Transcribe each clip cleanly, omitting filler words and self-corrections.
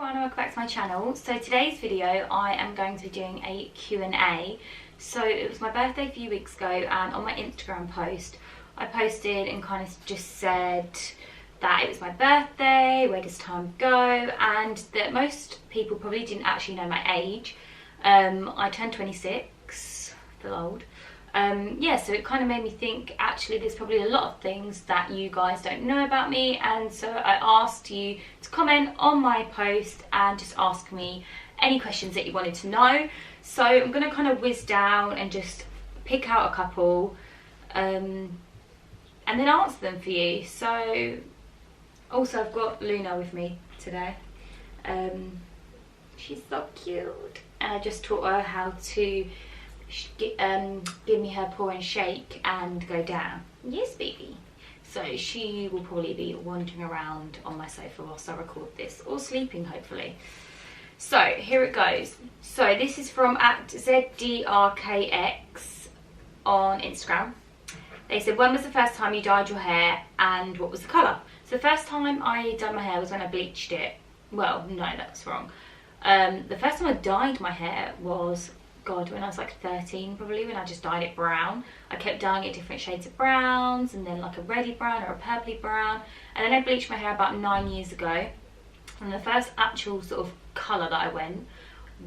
everyone, welcome back to my channel. So today's video I am going to be doing a Q&A. So it was my birthday a few weeks ago, and on my Instagram post I posted and kind of just said that it was my birthday, where does time go, and that most people probably didn't actually know my age. I turned 26, I feel old. Yeah, so it kind of made me think actually there's probably a lot of things that you guys don't know about me, and so I asked you to comment on my post and just ask me any questions that you wanted to know. So I'm going to kind of whiz down and just pick out a couple and then answer them for you. So also I've got Luna with me today. She's so cute, and I just taught her how to give me her paw and shake and go down. Yes, baby. So she will probably be wandering around on my sofa whilst I record this, or sleeping hopefully. So here it goes. So this is from @ZDRKX on Instagram. They said, when was the first time you dyed your hair and what was the colour? So the first time I dyed my hair was when I bleached it. Well, no, that's wrong. The first time I dyed my hair was, God, when I was like 13 probably, when I just dyed it brown. I kept dyeing it different shades of browns, and then like a reddy brown or a purpley brown, and then I bleached my hair about 9 years ago, and the first actual sort of colour that I went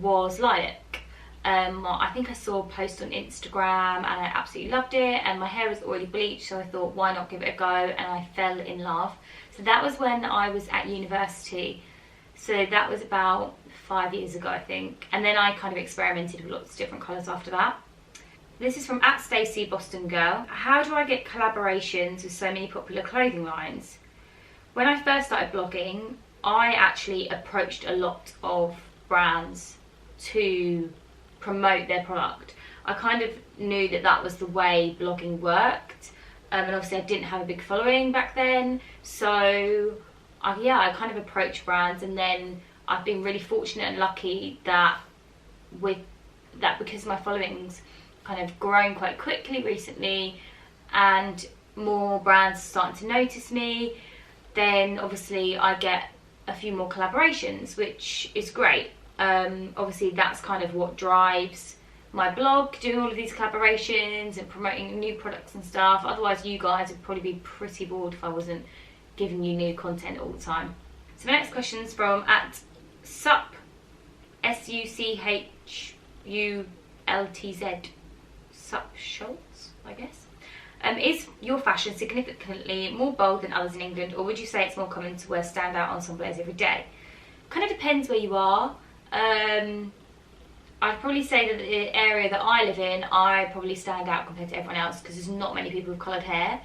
was lilac. I think I saw a post on Instagram and I absolutely loved it, and my hair was already bleached, so I thought why not give it a go, and I fell in love. So that was when I was at university, so that was about 5 years ago I think, and then I kind of experimented with lots of different colours after that. This is from @Stacey Boston Girl. How do I get collaborations with so many popular clothing lines? When I first started blogging, I actually approached a lot of brands to promote their product. I kind of knew that that was the way blogging worked, and obviously I didn't have a big following back then, so I kind of approached brands, and then I've been really fortunate and lucky that because my following's kind of grown quite quickly recently and more brands are starting to notice me, then obviously I get a few more collaborations, which is great. Obviously that's kind of what drives my blog, doing all of these collaborations and promoting new products and stuff. Otherwise you guys would probably be pretty bored if I wasn't giving you new content all the time. So the next question is from @Sup, SUCHULTZ, Sup Schultz, I guess. Is your fashion significantly more bold than others in England, or would you say it's more common to wear standout ensembles every day? Kind of depends where you are. I'd probably say that the area that I live in, I probably stand out compared to everyone else because there's not many people with coloured hair.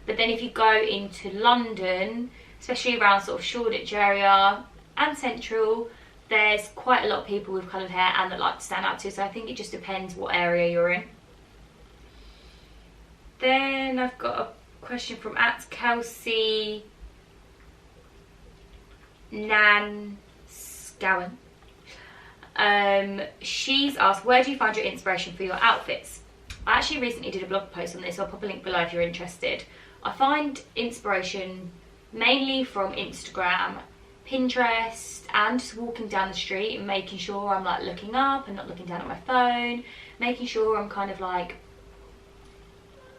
But then if you go into London, especially around sort of Shoreditch area and Central, there's quite a lot of people with coloured hair and that like to stand out too, so I think it just depends what area you're in. Then I've got a question from @Kelsey Nanscowan. She's asked, where do you find your inspiration for your outfits? I actually recently did a blog post on this, so I'll pop a link below if you're interested. I find inspiration mainly from Instagram, Pinterest, and just walking down the street and making sure I'm like looking up and not looking down at my phone, making sure I'm kind of like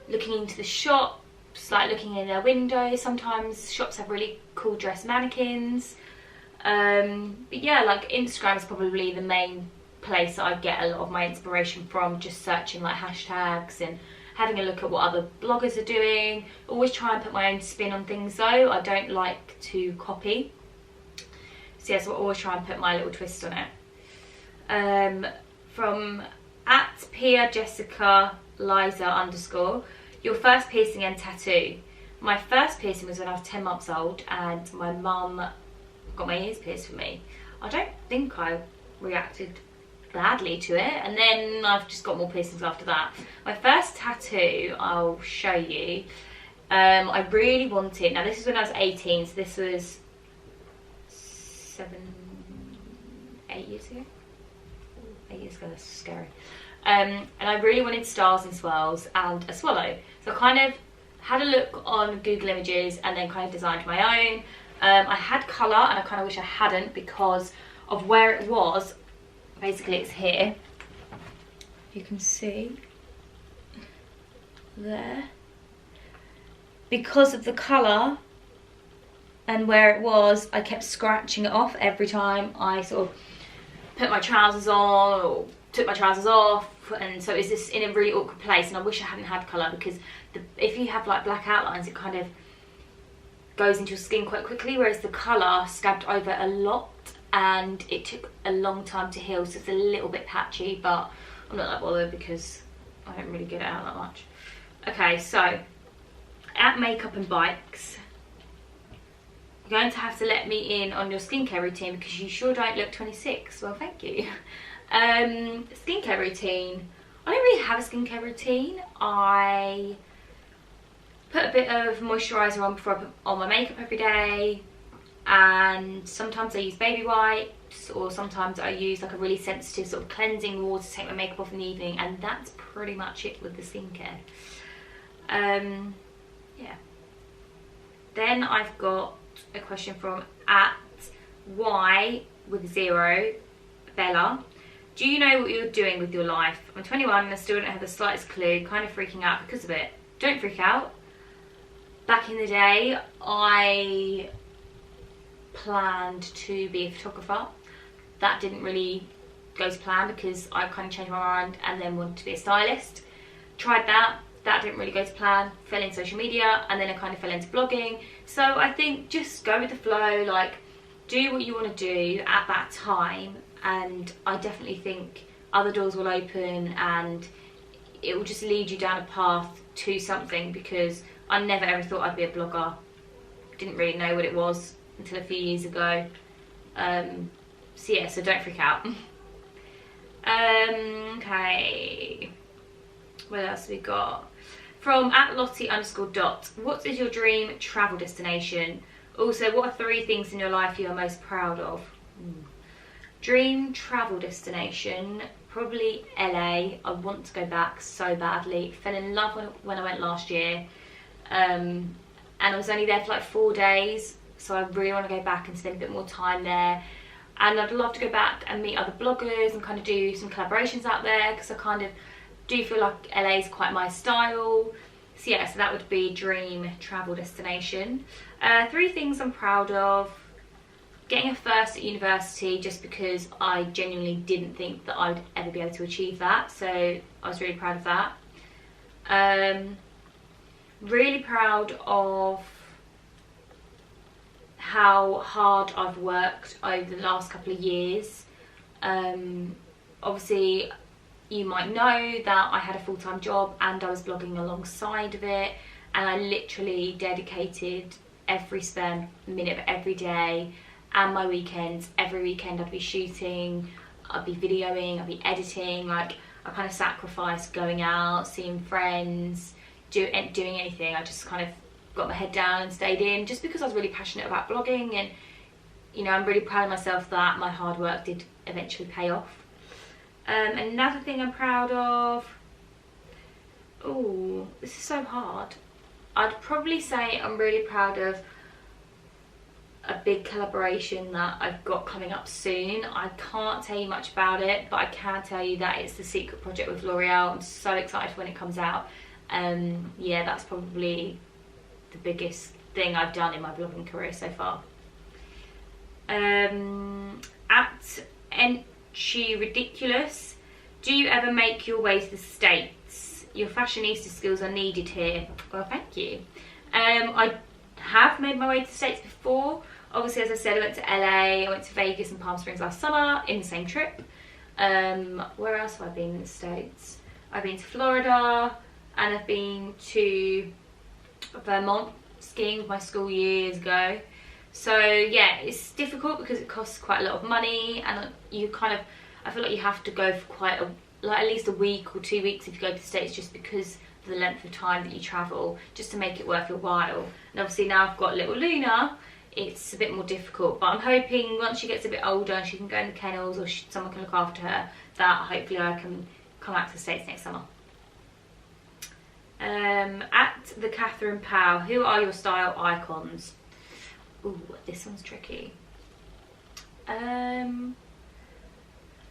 looking into the shops, like looking in their windows. Sometimes shops have really cool dress mannequins, but yeah, like Instagram is probably the main place that I get a lot of my inspiration from, just searching like hashtags and having a look at what other bloggers are doing. Always try and put my own spin on things though. I don't like to copy. So yeah, so I always try and put my little twist on it. From @PiaJessicaLiza_, your first piercing and tattoo. My first piercing was when I was 10 months old, and my mum got my ears pierced for me. I don't think I reacted badly to it, and then I've just got more piercings after that. My first tattoo, I'll show you. I really wanted, now this is when I was 18, so this was 8 years ago. 8 years ago, that's scary. And I really wanted stars and swirls and a swallow, so I kind of had a look on Google Images and then kind of designed my own. I had colour, and I kind of wish I hadn't because of where it was. Basically, it's here. You can see there. Because of the colour and where it was, I kept scratching it off every time I sort of put my trousers on or took my trousers off, and so it's just in a really awkward place. And I wish I hadn't had colour, because if you have like black outlines, it kind of goes into your skin quite quickly, whereas the colour scabbed over a lot and it took a long time to heal, so it's a little bit patchy, but I'm not that bothered because I don't really get it out that much. Okay, so at Makeup and Bikes, you're going to have to let me in on your skincare routine because you sure don't look 26. Well, thank you. Skincare routine. I don't really have a skincare routine. I put a bit of moisturiser on before I put on my makeup every day, and sometimes I use baby wipes, or sometimes I use like a really sensitive sort of cleansing water to take my makeup off in the evening, and that's pretty much it with the skincare. Yeah. Then I've got a question from @Y with 0 Bella. Do you know what you're doing with your life? I'm 21 and I still don't have the slightest clue, kind of freaking out because of it. Don't freak out. Back in the day, I planned to be a photographer. That didn't really go to plan because I kind of changed my mind and then wanted to be a stylist. Tried that. That didn't really go to plan. Fell into social media, and then I kind of fell into blogging. So I think just go with the flow, like do what you want to do at that time, and I definitely think other doors will open and it will just lead you down a path to something, because I never ever thought I'd be a blogger. Didn't really know what it was until a few years ago. So yeah, so don't freak out. Okay, what else have we got? From @Lottie_Dot. What is your dream travel destination? Also, what are 3 things in your life you are most proud of? Dream travel destination, probably LA. I want to go back so badly. Fell in love when I went last year. And I was only there for like 4 days, so I really want to go back and spend a bit more time there. And I'd love to go back and meet other bloggers and kind of do some collaborations out there, because I kind of do feel like LA is quite my style. So yeah, so that would be dream travel destination. 3 things I'm proud of. Getting a first at university, just because I genuinely didn't think that I'd ever be able to achieve that, so I was really proud of that. Really proud of how hard I've worked over the last couple of years. Obviously, you might know that I had a full-time job and I was blogging alongside of it, and I literally dedicated every spare minute of every day and my weekends. Every weekend I'd be shooting, I'd be videoing, I'd be editing. Like, I kind of sacrificed going out, seeing friends, doing anything. I just kind of got my head down and stayed in, just because I was really passionate about blogging, and you know, I'm really proud of myself that my hard work did eventually pay off. Another thing I'm proud of, oh, this is so hard. I'd probably say I'm really proud of a big collaboration that I've got coming up soon. I can't tell you much about it, but I can tell you that it's the secret project with L'Oreal. I'm so excited when it comes out. Yeah, that's probably the biggest thing I've done in my blogging career so far. She Ridiculous. Do you ever make your way to the States? Your fashionista skills are needed here. Well, thank you. I have made my way to the States before. Obviously, as I said, I went to LA, I went to Vegas and Palm Springs last summer in the same trip. Where else have I been in the States? I've been to Florida, and I've been to Vermont skiing with my school years ago. So yeah, it's difficult because it costs quite a lot of money, and you kind of, I feel like you have to go for quite like at least a week or 2 weeks if you go to the States, just because of the length of time that you travel, just to make it worth your while. And obviously now I've got little Luna, it's a bit more difficult, but I'm hoping once she gets a bit older and she can go in the kennels, or someone can look after her, that hopefully I can come back to the States next summer. @the Catherine Powell. Who are your style icons? Ooh, this one's tricky.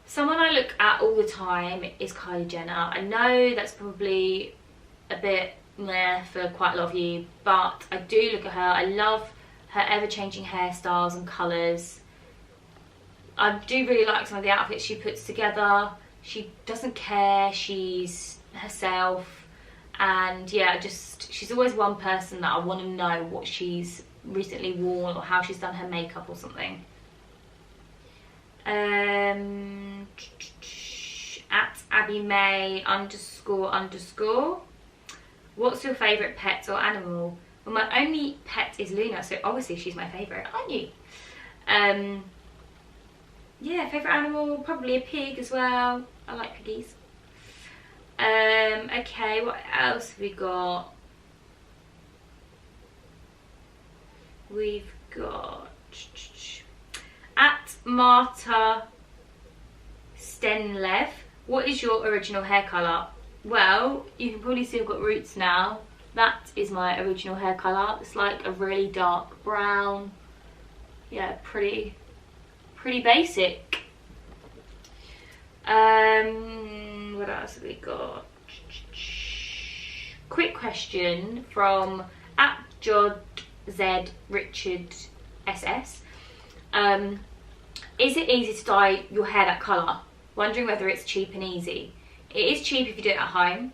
Someone I look at all the time is Kylie Jenner. I know that's probably a bit meh for quite a lot of you, but I do look at her. I love her ever-changing hairstyles and colours. I do really like some of the outfits she puts together. She doesn't care, she's herself, and yeah, she's always one person that I want to know what she's recently worn or how she's done her makeup or something. At Abby May __. What's your favourite pet or animal? Well, my only pet is Luna, so obviously she's my favourite, aren't you? Yeah, favourite animal, probably a pig as well. I like piggies. Okay, what else have we got? We've got at Marta Stenlev. What is your original hair colour? Well, you can probably see I've got roots now. That is my original hair colour. It's like a really dark brown. Yeah, pretty basic. What else have we got? Quick question from at Jod Z Richard SS. Is it easy to dye your hair that colour? Wondering whether it's cheap and easy. It is cheap if you do it at home.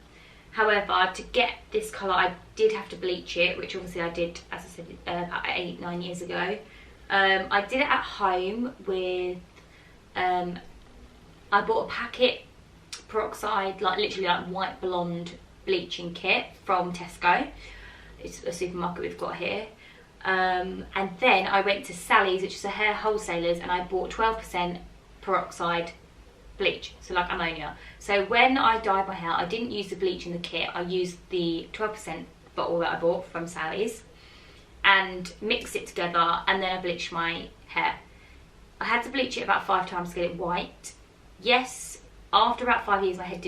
However, to get this colour I did have to bleach it, which obviously I did, as I said, about 8-9 years ago. I did it at home with, I bought a packet peroxide, like literally like white blonde bleaching kit from Tesco. It's a supermarket we've got here. And then I went to Sally's, which is a hair wholesalers, and I bought 12% peroxide bleach, so like ammonia. So when I dyed my hair, I didn't use the bleach in the kit, I used the 12% bottle that I bought from Sally's and mixed it together, and then I bleached my hair. I had to bleach it about 5 times to get it white. Yes, after about 5 years my hair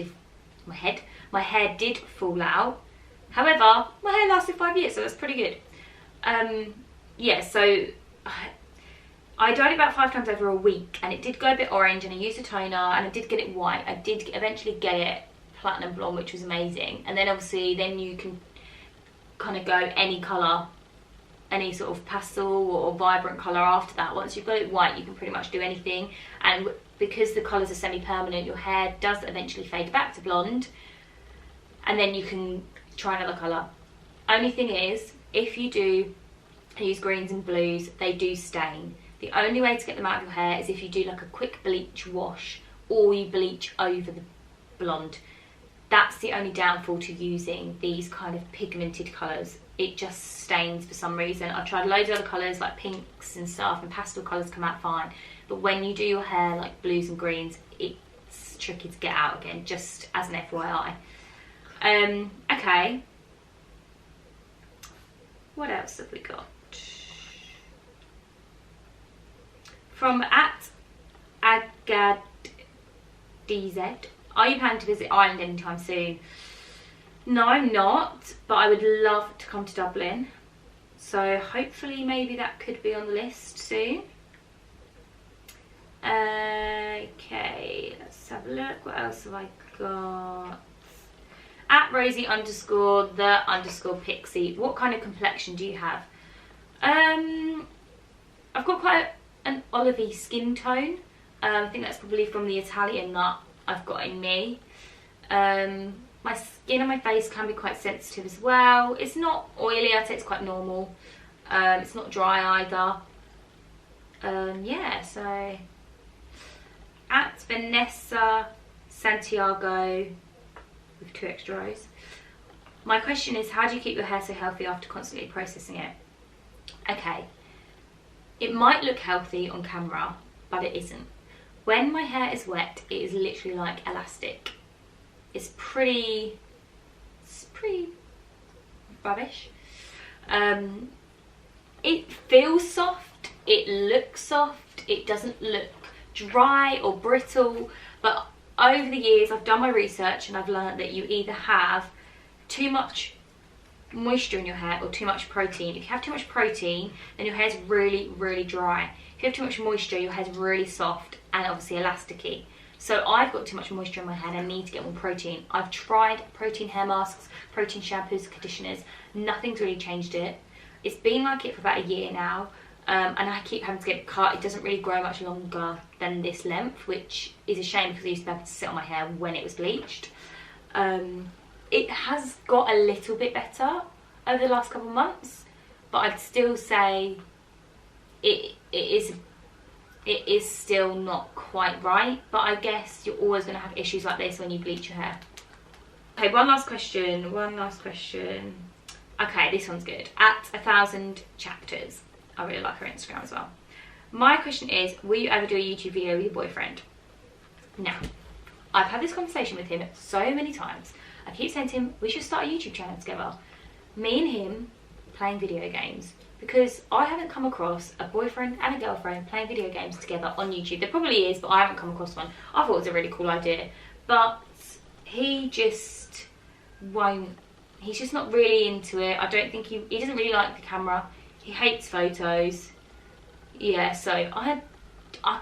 did fall out. However, my hair lasted 5 years, so that's pretty good. Yeah, so I dyed it about 5 times over a week, and it did go a bit orange, and I used a toner, and I did get it white. I did eventually get it platinum blonde, which was amazing. And then obviously then you can kind of go any colour, any sort of pastel or vibrant colour after that. Once you've got it white, you can pretty much do anything. And because the colours are semi-permanent, your hair does eventually fade back to blonde, and then you can try another colour. Only thing is, if you do use greens and blues, they do stain. The only way to get them out of your hair is if you do like a quick bleach wash, or you bleach over the blonde. That's the only downfall to using these kind of pigmented colours. It just stains for some reason. I've tried loads of other colours like pinks and stuff, and pastel colours come out fine. But when you do your hair like blues and greens, it's tricky to get out again, just as an FYI. Okay. What else have we got? From at AgadDZ. Are you planning to visit Ireland anytime soon? No, I'm not, but I would love to come to Dublin. So hopefully maybe that could be on the list soon. Okay, let's have a look. What else have I got? At Rosie_the_pixie. What kind of complexion do you have? I've got quite an olivey skin tone. I think that's probably from the Italian that I've got in me. My skin on my face can be quite sensitive as well. It's not oily, I'd say it's quite normal. It's not dry either. Yeah, so at Vanessa Santiago with 2 extra O's. My question is, how do you keep your hair so healthy after constantly processing it? Okay, it might look healthy on camera, but it isn't. When my hair is wet, it is literally like elastic. It's pretty rubbish. It feels soft, it looks soft, it doesn't look dry or brittle, but over the years I've done my research and I've learned that you either have too much moisture in your hair or too much protein. If you have too much protein, then your hair's really, really dry. If you have too much moisture, your hair's really soft and obviously elasticy. So I've got too much moisture in my hair and I need to get more protein. I've tried protein hair masks, protein shampoos, conditioners. Nothing's really changed it. It's been like it for about a year now. And I keep having to get it cut. It doesn't really grow much longer than this length, which is a shame because I used to be able to sit on my hair when it was bleached. It has got a little bit better over the last couple of months, but I'd still say it is still not quite right. But I guess you're always going to have issues like this when you bleach your hair. Okay, one last question. Okay, this one's good. At 1,000 chapters. I really like her Instagram as well. My question is, will you ever do a YouTube video with your boyfriend? Now, I've had this conversation with him so many times. I keep saying to him, we should start a YouTube channel together. Me and him playing video games. Because I haven't come across a boyfriend and a girlfriend playing video games together on YouTube. There probably is, but I haven't come across one. I thought it was a really cool idea. But he just won't. He's just not really into it. I don't think he doesn't really like the camera. He hates photos. Yeah, so I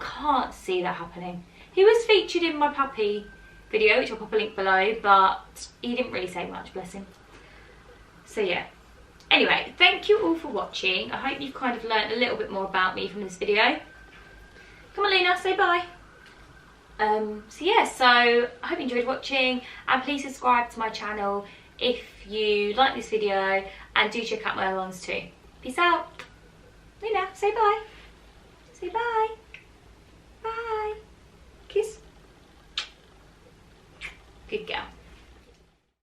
can't see that happening. He was featured in my puppy video, which I'll pop a link below, but he didn't really say much, bless him. So yeah. Anyway, thank you all for watching. I hope you've kind of learnt a little bit more about me from this video. Come on, Luna, say bye. So yeah, so I hope you enjoyed watching, and please subscribe to my channel if you like this video, and do check out my other ones too. Peace out. Luna, say bye. Say bye. Bye. Kiss. Good girl.